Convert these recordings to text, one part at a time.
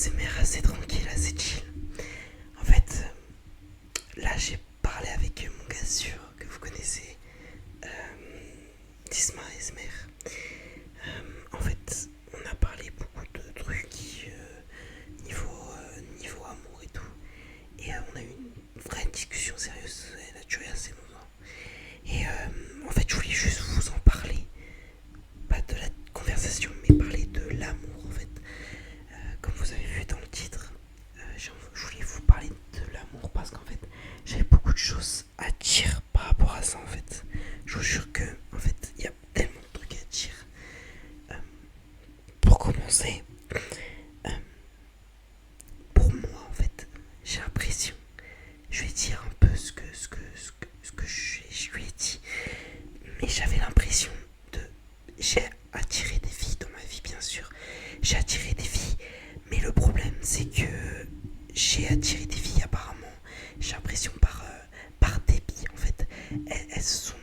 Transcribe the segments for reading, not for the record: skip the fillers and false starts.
ASMR assez tranquille, assez chill. En fait, là j'ai parlé avec mon gars sûr que vous connaissez, Disma ASMR. En fait, on a parlé beaucoup de trucs niveau amour et tout. Et on a eu une vraie discussion sérieuse, elle a duré assez longtemps. Et en fait, je voulais juste vous en parler. Pas de la conversation, mais parler de l'amour en fait. Comme vous avez vu dans le titre, je voulais vous parler de l'amour parce qu'en fait, j'avais beaucoup de choses à dire par rapport à ça en fait. Je vous jure que en fait, il y a tellement de trucs à dire. Euh, pour commencer, euh, pour moi en fait, j'ai l'impression, je vais dire un peu ce que je lui ai dit, mais j'avais l'impression de, j'ai attiré des filles dans ma vie bien sûr, j'ai attiré des filles, mais le problème c'est que j'ai attiré des filles apparemment, j'ai l'impression par dépit en fait, elles sont,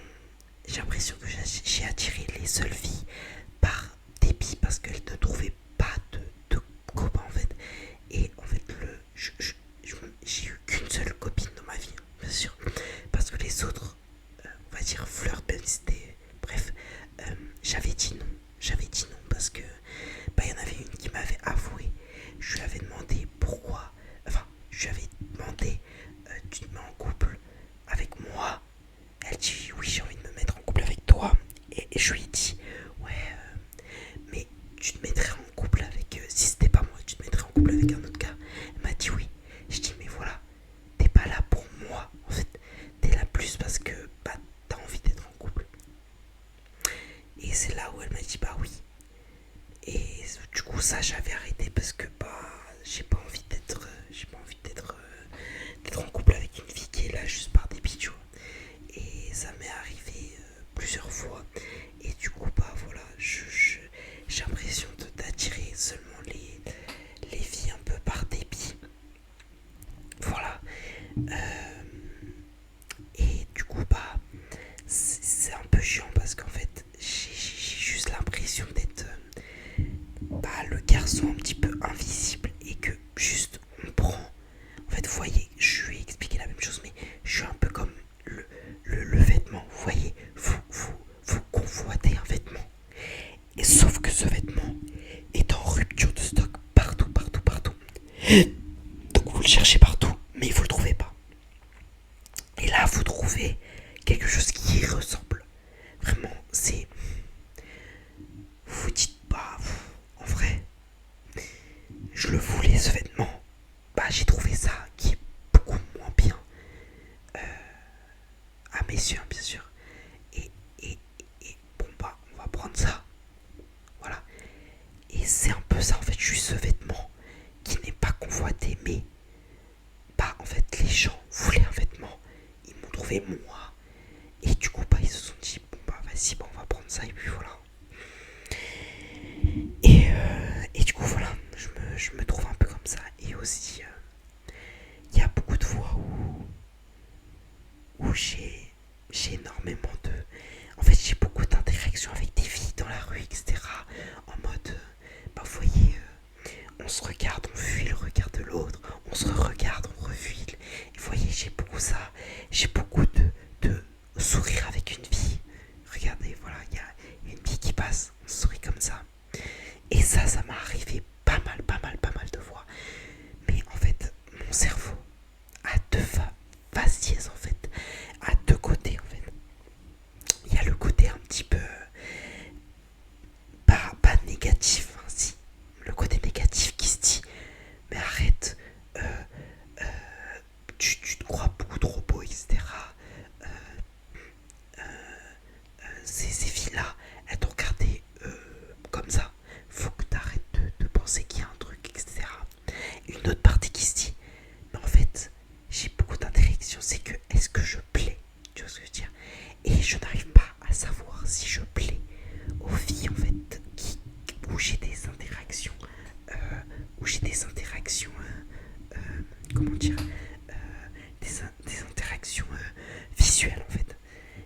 j'ai l'impression que j'ai attiré les seules filles par dépit parce qu'elles ne trouvaient pas de copains en fait. Et en fait, j'ai eu qu'une seule copine dans ma vie, hein, bien sûr. Parce que les autres, on va dire fleurs, même si c'était. Bref, j'avais dit non. J'avais dit non parce que il y en avait une qui m'avait avoué. Je lui avais demandé pourquoi. Enfin, je lui avais demandé tu te mets en couple avec moi. Elle dit oui, j'ai envie de me mettre en couple avec toi. Et je lui ai dit ouais, mais tu te mettrais en couple avec. Si c'était pas moi, tu te mettrais en couple avec un autre gars. Elle m'a dit oui. Je dis mais voilà, t'es pas là pour moi. En fait, t'es là plus parce que t'as envie d'être en couple. Et c'est là où elle m'a dit bah oui. Et du coup ça j'avais arrêté parce que j'ai pas envie d'être en couple avec une fille qui est là juste par dépit, tu vois. Et ça m'est arrivé plusieurs fois. Et du coup voilà, j'ai l'impression d'attirer seulement les filles un peu par dépit. Voilà. Et du coup c'est un peu chiant parce qu'en fait j'ai juste l'impression d'être le garçon un petit peu invisible et que juste on prend. En fait, vous voyez, je lui ai expliqué la même chose, mais je suis un peu comme le vêtement. Vous voyez, vous convoitez un vêtement. Et sauf que ce vêtement est en rupture de stock partout, partout, partout. Donc vous le cherchez partout, mais vous le trouvez pas. Et là, vous trouvez quelque chose qui y ressemble. Vraiment, c'est. Vous vous dites, en vrai, je le voulais ce vêtement. J'ai trouvé ça qui est beaucoup moins bien. À mes yeux, bien sûr. Et, et, et bon, on va prendre ça. Voilà. Et c'est un peu ça, en fait, juste ce vêtement qui n'est pas convoité, mais en fait, les gens voulaient un vêtement. Ils m'ont trouvé moi. Et du coup, ils se sont dit, vas-y, on va prendre ça, et puis voilà. Et du coup, voilà, je me trouve un peu comme ça. Et aussi, il y a beaucoup de fois où j'ai énormément de. En fait, j'ai beaucoup d'interactions avec des filles dans la rue, etc. En mode, vous voyez, on se regarde, on fuit le regard de l'autre, on se regarde, on refuit. Et vous voyez, j'ai beaucoup ça. J'ai beaucoup de sourire avec une fille. Regardez, voilà, il y a une fille qui passe, on sourit comme ça. Et ça m'est arrivé pas mal de fois. Mais en fait, mon cerveau a deux faciès en fait, a deux côtés en fait. Il y a le côté un petit peu pas négatif, hein, si. Le côté négatif qui se dit mais arrête, tu te crois beaucoup trop beau, etc. Ces filles-là, elles t'ont regardé comme ça. Faut que t'arrêtes de penser qu'il y a un truc, etc. Une autre partie qui se dit mais en fait, j'ai beaucoup d'interactions, c'est que est-ce que je plais? Tu vois ce que je veux dire? Et je n'arrive pas à savoir si je plais aux filles en fait où j'ai des interactions, comment dire, des interactions visuelles en fait.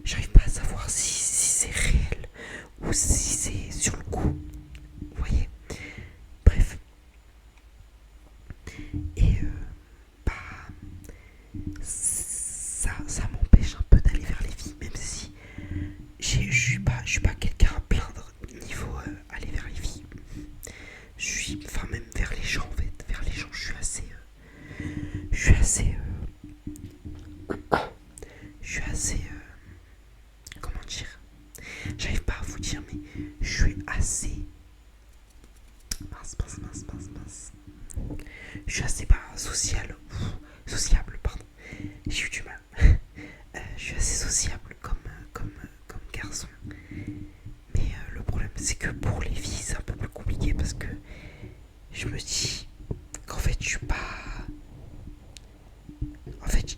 J'arrive pas à savoir si c'est réel ou si c'est sur le coup. Vous voyez? Bref. que pour les filles, c'est un peu plus compliqué parce que je me dis qu'en fait, je suis pas. En fait,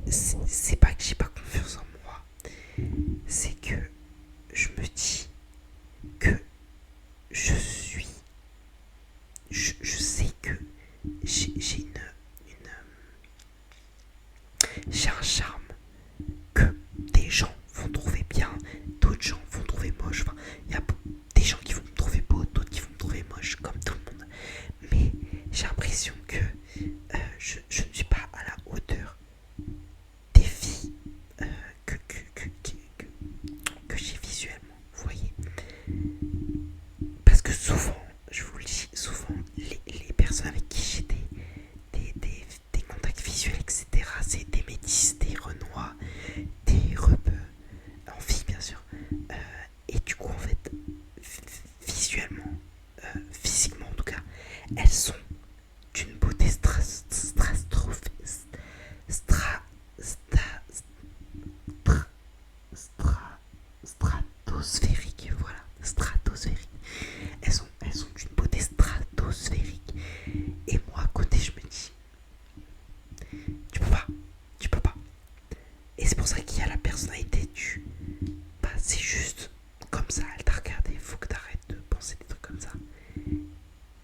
c'est pas que j'ai pas confiance en moi, c'est que je me dis que je suis. Je sais que j'ai j'ai un charme que des gens vont trouver bien, d'autres gens vont trouver moche. Enfin, il y a des gens qui vont me trouver beau, d'autres qui vont me trouver moche, comme tout le monde. Mais j'ai l'impression que je ne suis pas à la hauteur des filles que j'ai visuellement, vous voyez. Parce que souvent, je vous le dis, souvent, les personnes avec qui j'ai des contacts visuels, etc., c'est des métis, des renois, des rebeux, en filles bien sûr. Et du coup, en fait, visuellement, physiquement en tout cas, elles sont d'une beauté stratosphérique, voilà, stratosphérique. Elles sont d'une beauté stratosphérique. Et moi, à côté, je me dis, tu peux pas. Et c'est pour ça qu'il y a la personnalité du, bah, c'est juste comme ça, elle t'a regardé, faut que t'arrêtes de penser des trucs comme ça.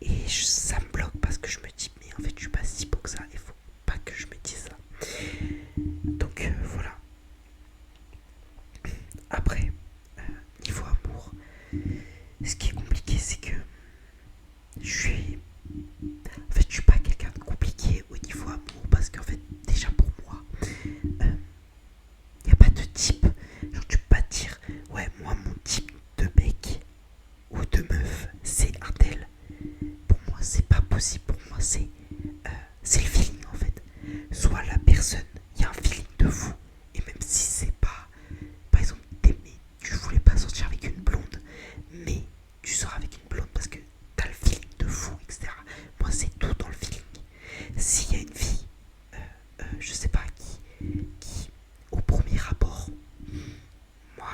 Et ça me bloque parce que je me dis, mais en fait, je suis pas si beau que ça, il faut pas que je me dise ça. Donc voilà. Après, niveau amour, ce qui est compliqué, c'est que je suis. En fait, je suis pas quelqu'un de compliqué au niveau amour parce qu'en fait, déjà pour moi, y a pas de type. Genre, tu peux pas te dire, ouais, moi, mon type de mec ou de meuf, c'est un tel. Pour moi, c'est pas possible. Pour moi, c'est le feeling en fait. Soit la personne, il y a un feeling de vous, et même si c'est pas, par exemple, tu voulais pas sortir avec une blonde, mais tu sors avec une blonde parce que t'as le feeling de vous, etc. Moi, c'est tout dans le feeling. S'il y a une fille, je sais pas qui au premier rapport, moi,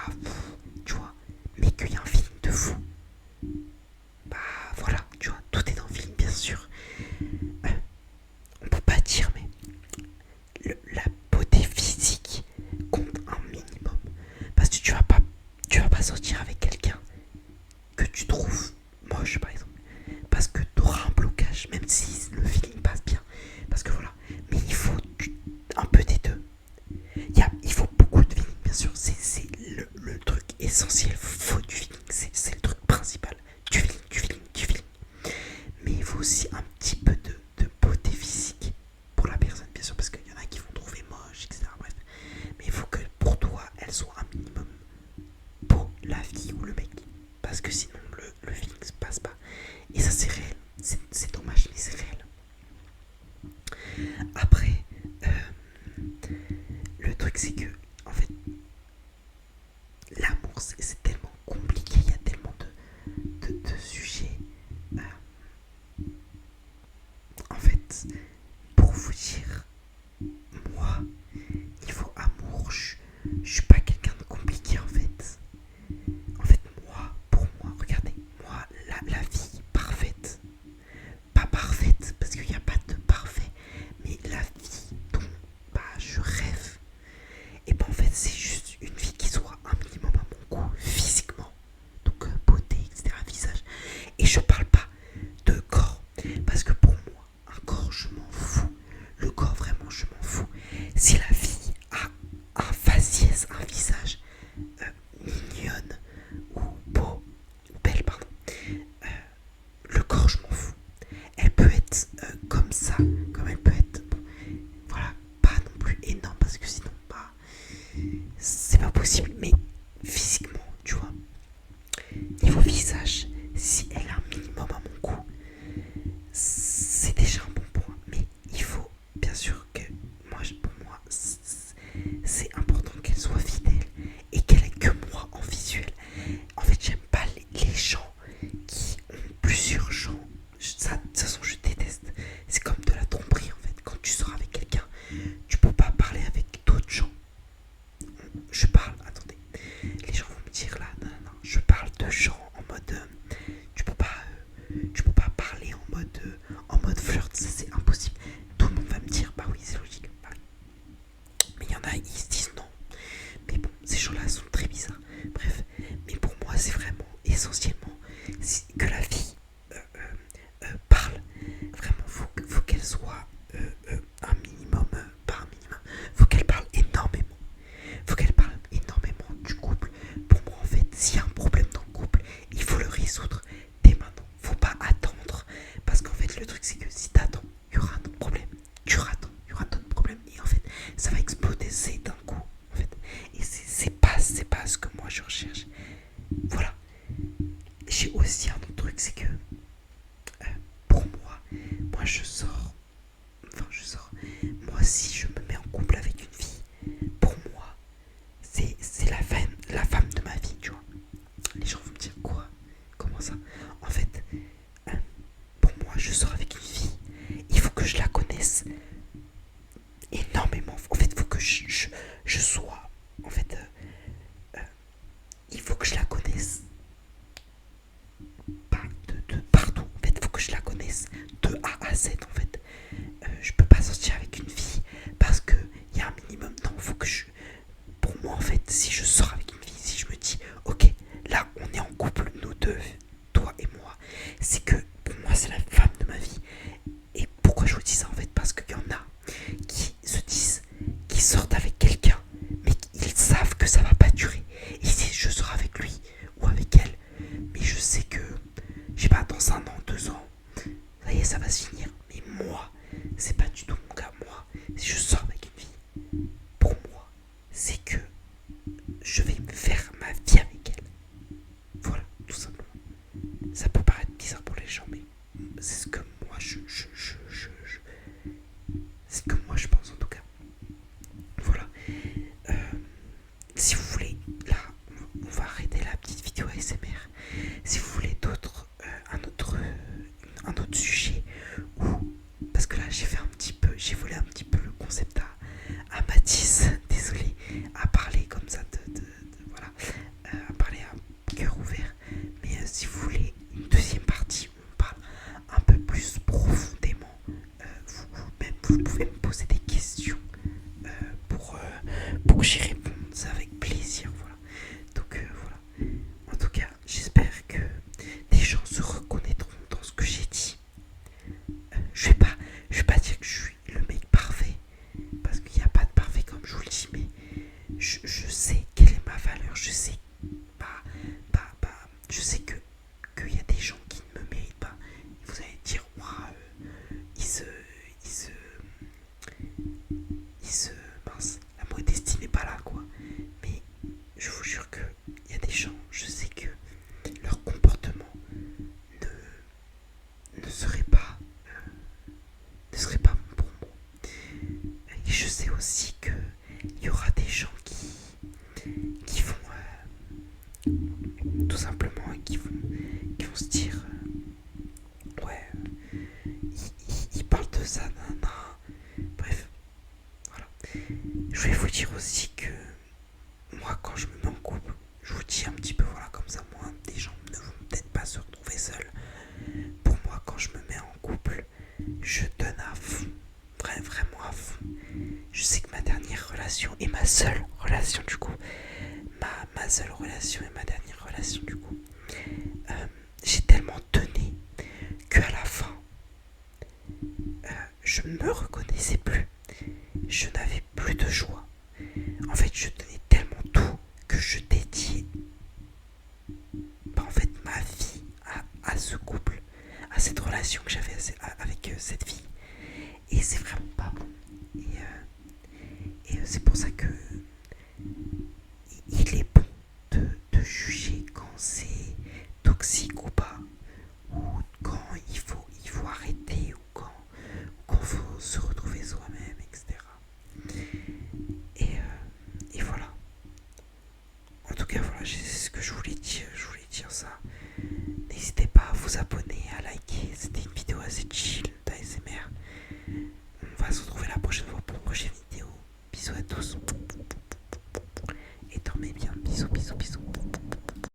tu vois, mais qu'il y a un feeling de vous, bah voilà, tu vois, tout est dans le feeling, bien sûr. On peut pas dire, mais la beauté physique compte un minimum. Parce que tu vas pas sortir avec quelqu'un que tu trouves moche, par exemple. Parce que tu auras un blocage, même si le feeling passe bien. Parce que voilà. Mais il faut un peu des deux. Il faut beaucoup de feeling, bien sûr. C'est le truc essentiel. Il faut du feeling. C'est le truc principal. Du feeling, du feeling, du feeling. Mais il faut aussi un petit peu de beauté physique pour la personne, bien sûr, parce qu'il y en a qui vont trouver moche, etc. Bref. Mais il faut que pour toi, elle soit un minimum beau, la fille ou le mec. Parce que sinon, le feeling se passe pas. Et ça, c'est réel. C'est dommage, mais c'est réel. Après, le truc, c'est que, en fait, l'amour, c'est tellement compliqué. Il y a tellement de sujets. En fait, pour vous dire, moi, niveau amour, je suis pas quelqu'un de compliqué en fait. En fait, pour moi, regardez, moi, la vie parfaite, pas parfaite, parce qu'il n'y a pas de parfait, mais la vie dont bah, je rêve, et ben en fait, c'est juste une vie qui soit un minimum à mon goût, physiquement, donc beauté, etc., visage. Et je parle pas de corps, parce que pour moi, un corps, je m'en fous. Le corps, vraiment, je m'en fous. Si la fille a un faciès, un visage mignonne ou beau, ou belle, pardon, le corps, je m'en fous. Elle peut être comme ça, comme elle peut être, bon, voilà, pas non plus énorme, parce que sinon, bah, c'est pas possible, mais physiquement, tu vois, niveau visage, si elle a un minimum à mon goût, c'est déjà un bon point, mais il faut bien sûr que pour moi c'est important qu'elle soit fidèle et qu'elle ait que moi en visuel. En fait, j'aime pas les gens qui ont plusieurs gens. Ça, de toute façon, je déteste. C'est comme de la tromperie en fait. Quand tu sors avec quelqu'un, tu peux pas parler avec d'autres gens. Je parle, attendez, les gens vont me dire là, s'il y a un problème dans le couple, il faut le résoudre dès maintenant. Faut pas attendre. Parce qu'en fait, le truc, c'est que si t'attends, il y aura un autre problème. Tu rattends, il y aura d'autres problèmes. Et en fait, ça va exploser d'un coup. En fait. Et c'est pas ce que moi je recherche. Voilà. J'ai aussi un autre truc, c'est que pour moi je sors. Moi, si je me mets en couple avec une fille, pour moi, c'est la femme de ma vie, tu vois. Les gens vont me dire quoi? Comment ça? En fait, pour moi, je sors avec une fille. Il faut que je la connaisse énormément. En fait, il faut que je sois. En fait, il faut que je la connaisse pas de partout. En fait, il faut que je la connaisse de A à Z. En fait, je peux pas sortir avec une fille parce que il y a un minimum. Non, il faut que je. Pour moi, en fait, si je sors avec une fille, si je me dis, ok, là, on est en couple, nous deux, toi et moi, c'est que pour moi, c'est la femme de ma vie. Et pourquoi je vous dis ça, en fait? Parce qu'il y en a qui se disent, qui sortent avec quelqu'un, mais ils savent que ça va pas durer. Ils disent, je sors avec lui ou avec elle, mais je sais que, je sais pas, dans 1 an, 2 ans, ça y est, ça va se finir. Mais moi, c'est pas du tout mon cas. Moi, si je sors avec une fille, pour moi, c'est que je vais me faire ma vie avec elle. Voilà, tout simplement. Ça peut paraître bizarre pour les gens, mais c'est ce que moi c'est ce que moi je pense en tout cas. Voilà. Si vous voulez, là, on va arrêter la petite vidéo ASMR. Si vous voulez un autre sujet, ou parce que là j'ai volé un petit peu le concept à Mathis, désolé, à parler comme ça voilà, à parler à cœur ouvert. Mais si vous voulez une deuxième partie où on parle un peu plus profondément, vous pouvez me poser des questions pour que j'y réponde avec plaisir. Voilà. Donc voilà. En tout cas, j'espère que des gens se reconnaîtront dans ce que j'ai dit. Je vais pas dire que je suis le mec parfait, parce qu'il n'y a pas de parfait comme je vous le dis, mais je sais quelle est ma valeur. Je sais je sais qu'il y a des gens qui ne me méritent pas. Vous allez dire, mince, la modestie n'est pas là, quoi. Mais je vous jure qu'il y a des gens, je sais que leur comportement ne serait pas bon pour moi. Et je sais aussi qu'il y aura des gens qui vont tout simplement, qui vont se dire ouais, il parle de ça, nan. Bref, voilà. Je voulais vous dire aussi que moi, quand je me mets en couple, je vous dis un petit peu, voilà, comme ça, moi, des gens ne vont peut-être pas se retrouver seuls. Pour moi, quand je me mets en couple, je donne à fond, vraiment à fond. Je sais que ma dernière relation et ma seule relation, du coup, ma seule relation et ma dernière relation, du coup, j'ai tellement donné qu'à la fin, je ne me reconnaissais plus. Je n'avais plus de joie. En fait, je donnais tellement tout que je dédiais en fait ma vie à ce couple, à cette relation que j'avais avec cette fille. Et c'est vraiment pas bon. Et c'est pour ça que